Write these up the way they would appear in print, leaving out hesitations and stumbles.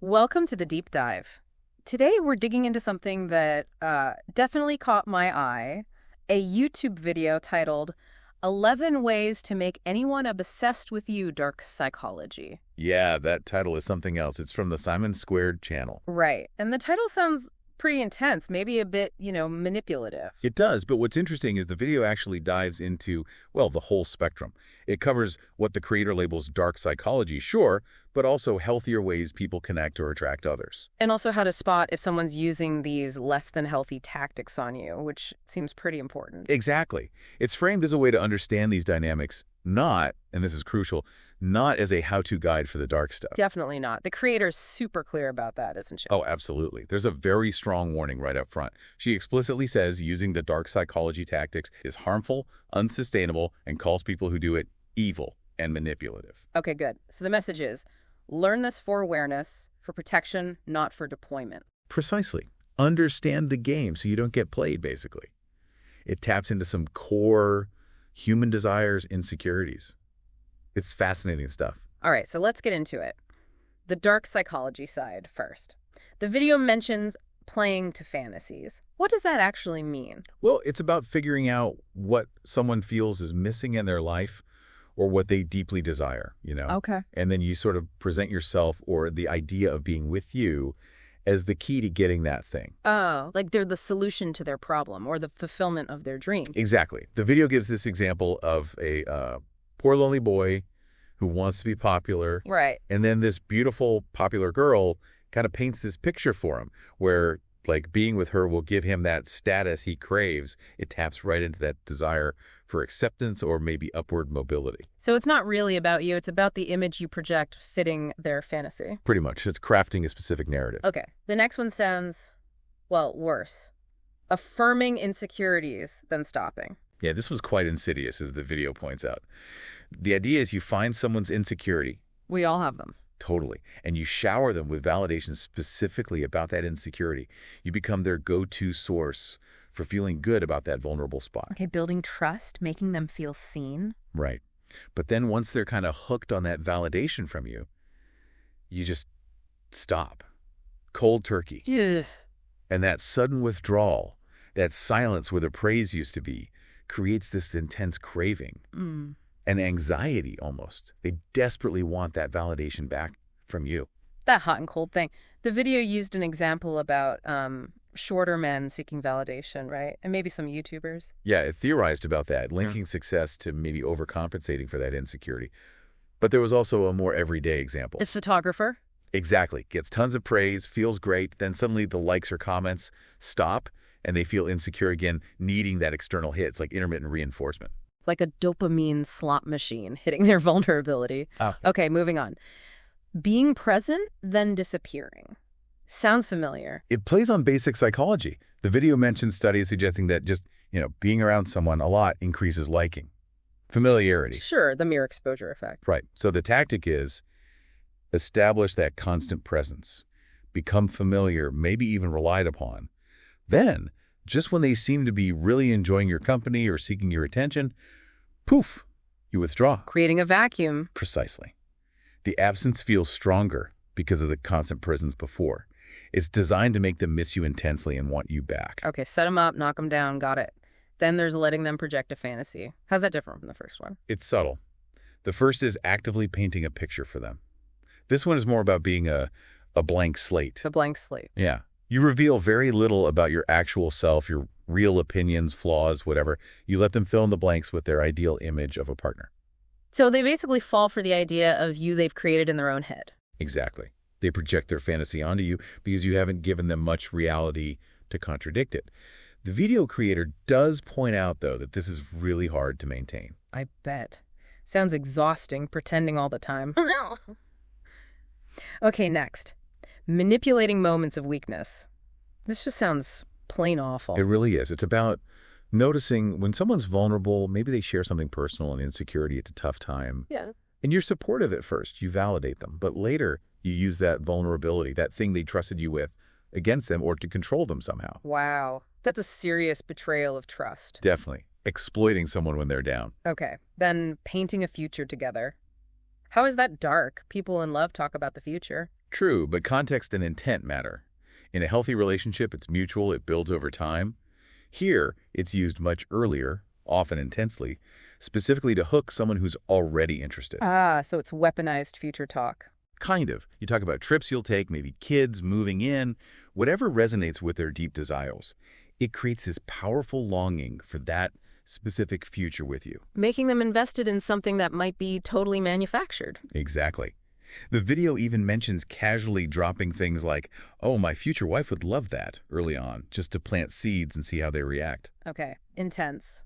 Welcome to the deep dive. Today we're digging into something that definitely caught my eye, a YouTube video titled 11 Ways to Make Anyone Obsessed with You, Dark Psychology. Yeah, that title is something else. It's from the Simon Squared channel. Right. And the title sounds pretty intense, maybe a bit, manipulative. It does, but what's interesting is the video actually dives into, well, the whole spectrum. It covers what the creator labels dark psychology, sure, but also healthier ways people connect or attract others. And also how to spot if someone's using these less than healthy tactics on you, which seems pretty important. Exactly. It's framed as a way to understand these dynamics, not, and this is crucial, not as a how-to guide for the dark stuff. Definitely not. The creator's super clear about that, isn't she? Oh, absolutely. There's a very strong warning right up front. She explicitly says using the dark psychology tactics is harmful, unsustainable, and calls people who do it evil and manipulative. Okay, good. So the message is, learn this for awareness, for protection, not for deployment. Precisely. Understand the game so you don't get played, basically. It taps into some core human desires, insecurities. It's fascinating stuff. All right, so let's get into it. The dark psychology side first. The video mentions playing to fantasies. What does that actually mean? Well, it's about figuring out what someone feels is missing in their life or what they deeply desire, Okay. And then you sort of present yourself or the idea of being with you as the key to getting that thing. Oh, like they're the solution to their problem or the fulfillment of their dream. Exactly. The video gives this example of a poor lonely boy who wants to be popular. Right. And then this beautiful, popular girl kind of paints this picture for him where, like, being with her will give him that status he craves. It taps right into that desire for acceptance or maybe upward mobility. So it's not really about you. It's about the image you project fitting their fantasy. Pretty much. It's crafting a specific narrative. Okay. The next one sounds, well, worse. Affirming insecurities than stopping. Yeah, this one's quite insidious, as the video points out. The idea is you find someone's insecurity. We all have them. Totally. And you shower them with validation specifically about that insecurity. You become their go-to source for feeling good about that vulnerable spot. Okay, building trust, making them feel seen. Right. But then once they're kind of hooked on that validation from you, you just stop. Cold turkey. Ugh. And that sudden withdrawal, that silence where the praise used to be, creates this intense craving. And anxiety almost. They desperately want that validation back from you. That hot and cold thing. The video used an example about shorter men seeking validation, right? And maybe some YouTubers. Yeah, it theorized about that, linking success to maybe overcompensating for that insecurity. But there was also a more everyday example. The photographer? Exactly. Gets tons of praise, feels great, then suddenly the likes or comments stop, and they feel insecure again, needing that external hit. It's like intermittent reinforcement. Like a dopamine slot machine hitting their vulnerability. Oh. Okay, moving on. Being present, then disappearing. Sounds familiar. It plays on basic psychology. The video mentions studies suggesting that just, being around someone a lot increases liking. Familiarity. Sure, the mere exposure effect. Right. So the tactic is establish that constant presence, become familiar, maybe even relied upon. Then, just when they seem to be really enjoying your company or seeking your attention, poof, you withdraw. Creating a vacuum. Precisely. The absence feels stronger because of the constant presence before. It's designed to make them miss you intensely and want you back. Okay, set them up, knock them down, got it. Then there's letting them project a fantasy. How's that different from the first one? It's subtle. The first is actively painting a picture for them. This one is more about being a blank slate. A blank slate. Yeah. You reveal very little about your actual self, your real opinions, flaws, whatever. You let them fill in the blanks with their ideal image of a partner. So they basically fall for the idea of you they've created in their own head. Exactly. They project their fantasy onto you because you haven't given them much reality to contradict it. The video creator does point out, though, that this is really hard to maintain. I bet. Sounds exhausting, pretending all the time. No. Okay, next. Manipulating moments of weakness. This just sounds plain awful. It really is. It's about noticing when someone's vulnerable, maybe they share something personal and insecurity at a tough time. Yeah. And you're supportive at first. You validate them. But later, you use that vulnerability, that thing they trusted you with, against them or to control them somehow. Wow. That's a serious betrayal of trust. Definitely. Exploiting someone when they're down. Okay. Then painting a future together. How is that dark? People in love talk about the future. True, but context and intent matter. In a healthy relationship, it's mutual, it builds over time. Here, it's used much earlier, often intensely, specifically to hook someone who's already interested. Ah, so it's weaponized future talk. Kind of. You talk about trips you'll take, maybe kids, moving in, whatever resonates with their deep desires. It creates this powerful longing for that specific future with you. Making them invested in something that might be totally manufactured. Exactly. The video even mentions casually dropping things like, oh, my future wife would love that, early on, just to plant seeds and see how they react. Okay, intense.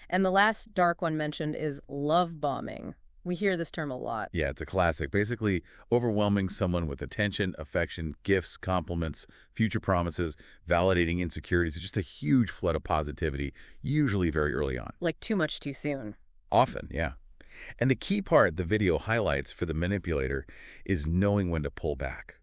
And the last dark one mentioned is love bombing. We hear this term a lot. Yeah, it's a classic. Basically, overwhelming someone with attention, affection, gifts, compliments, future promises, validating insecurities, just a huge flood of positivity, usually very early on. Like too much too soon. Often, yeah. And the key part the video highlights for the manipulator is knowing when to pull back.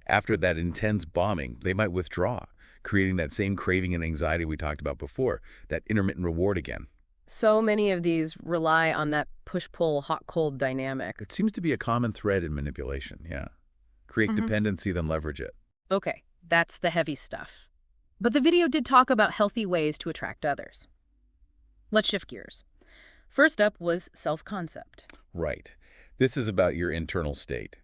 After that intense bombing, they might withdraw, creating that same craving and anxiety we talked about before, that intermittent reward again. So many of these rely on that push-pull, hot-cold dynamic. It seems to be a common thread in manipulation, yeah. Create dependency, then leverage it. Okay, that's the heavy stuff. But the video did talk about healthy ways to attract others. Let's shift gears. First up was self-concept. Right. This is about your internal state.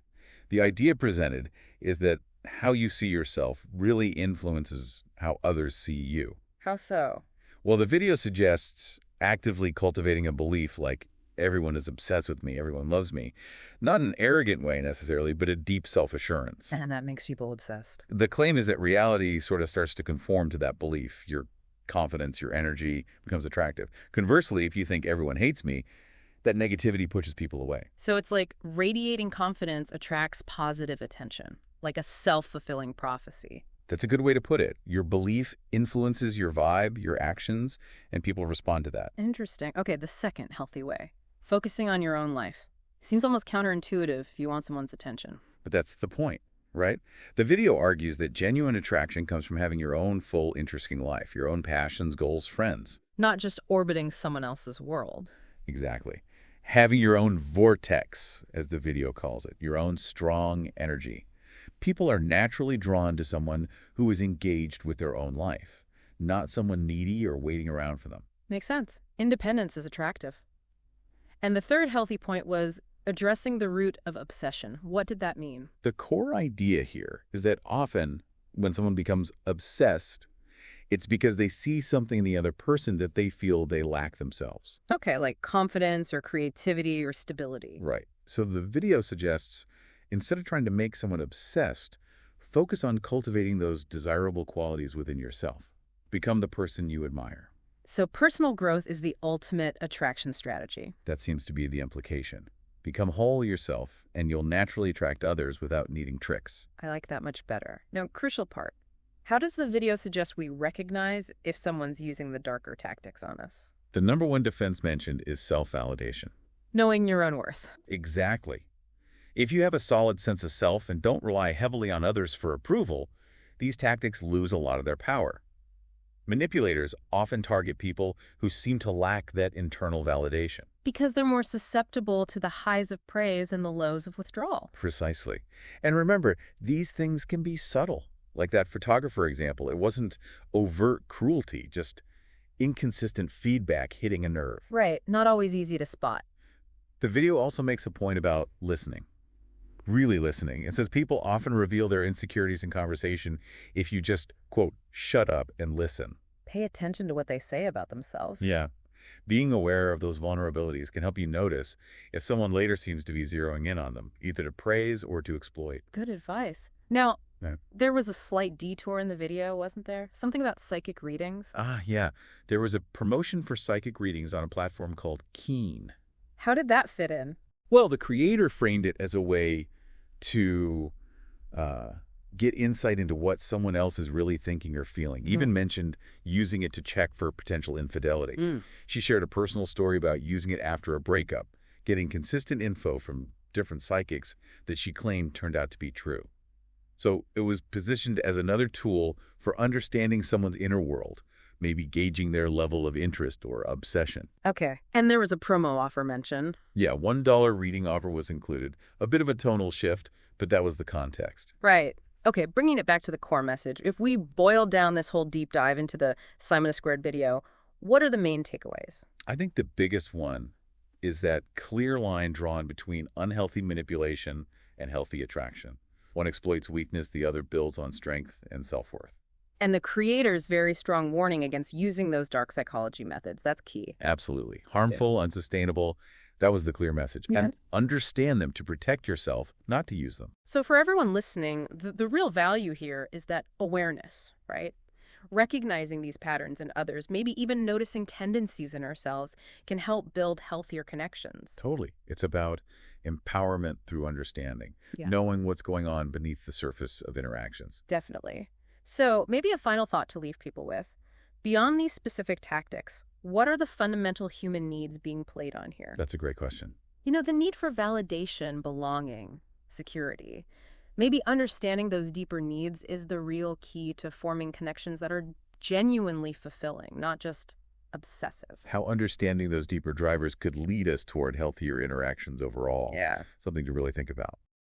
The idea presented is that how you see yourself really influences how others see you. How so? Well, the video suggests actively cultivating a belief like everyone is obsessed with me, everyone loves me. Not in an arrogant way necessarily, but a deep self-assurance. And that makes people obsessed. The claim is that reality sort of starts to conform to that belief. Your confidence, your energy becomes attractive. Conversely, if you think everyone hates me, that negativity pushes people away. So it's like radiating confidence attracts positive attention, like a self-fulfilling prophecy. That's a good way to put it. Your belief influences your vibe, your actions, and people respond to that. Interesting. Okay, the second healthy way. Focusing on your own life. Seems almost counterintuitive if you want someone's attention. But that's the point, right? The video argues that genuine attraction comes from having your own full, interesting life, your own passions, goals, friends. Not just orbiting someone else's world. Exactly. Having your own vortex, as the video calls it, your own strong energy. People are naturally drawn to someone who is engaged with their own life, not someone needy or waiting around for them. Makes sense. Independence is attractive. And the third healthy point was addressing the root of obsession. What did that mean? The core idea here is that often when someone becomes obsessed, it's because they see something in the other person that they feel they lack themselves. Okay, like confidence or creativity or stability. Right. So the video suggests instead of trying to make someone obsessed, focus on cultivating those desirable qualities within yourself. Become the person you admire. So personal growth is the ultimate attraction strategy. That seems to be the implication. Become whole yourself, and you'll naturally attract others without needing tricks. I like that much better. Now, crucial part. How does the video suggest we recognize if someone's using the darker tactics on us? The number one defense mentioned is self-validation. Knowing your own worth. Exactly. If you have a solid sense of self and don't rely heavily on others for approval, these tactics lose a lot of their power. Manipulators often target people who seem to lack that internal validation. Because they're more susceptible to the highs of praise and the lows of withdrawal. Precisely. And remember, these things can be subtle. Like that photographer example, it wasn't overt cruelty, just inconsistent feedback hitting a nerve. Right, not always easy to spot. The video also makes a point about listening. Really listening. It says people often reveal their insecurities in conversation if you just, quote, shut up and listen. Pay attention to what they say about themselves. Yeah. Being aware of those vulnerabilities can help you notice if someone later seems to be zeroing in on them, either to praise or to exploit. Good advice. Now, Yeah. there was a slight detour in the video, wasn't there? Something about psychic readings. Yeah. There was a promotion for psychic readings on a platform called Keen. How did that fit in? Well, the creator framed it as a way to get insight into what someone else is really thinking or feeling. Even mentioned using it to check for potential infidelity. She shared a personal story about using it after a breakup, getting consistent info from different psychics that she claimed turned out to be true. So it was positioned as another tool for understanding someone's inner world, maybe gauging their level of interest or obsession. Okay. And there was a promo offer mentioned. Yeah, $1 reading offer was included. A bit of a tonal shift, but that was the context. Right. Okay, bringing it back to the core message, if we boil down this whole deep dive into the Simone Squared video, what are the main takeaways? I think the biggest one is that clear line drawn between unhealthy manipulation and healthy attraction. One exploits weakness, the other builds on strength and self-worth. And the creator's very strong warning against using those dark psychology methods. That's key. Absolutely. Harmful, unsustainable. That was the clear message. Yeah. And understand them to protect yourself, not to use them. So for everyone listening, the real value here is that awareness, right? Recognizing these patterns in others, maybe even noticing tendencies in ourselves, can help build healthier connections. Totally. It's about empowerment through understanding, Yeah. knowing what's going on beneath the surface of interactions. Definitely. So maybe a final thought to leave people with. Beyond these specific tactics, what are the fundamental human needs being played on here? That's a great question. The need for validation, belonging, security. Maybe understanding those deeper needs is the real key to forming connections that are genuinely fulfilling, not just obsessive. How understanding those deeper drivers could lead us toward healthier interactions overall. Yeah. Something to really think about.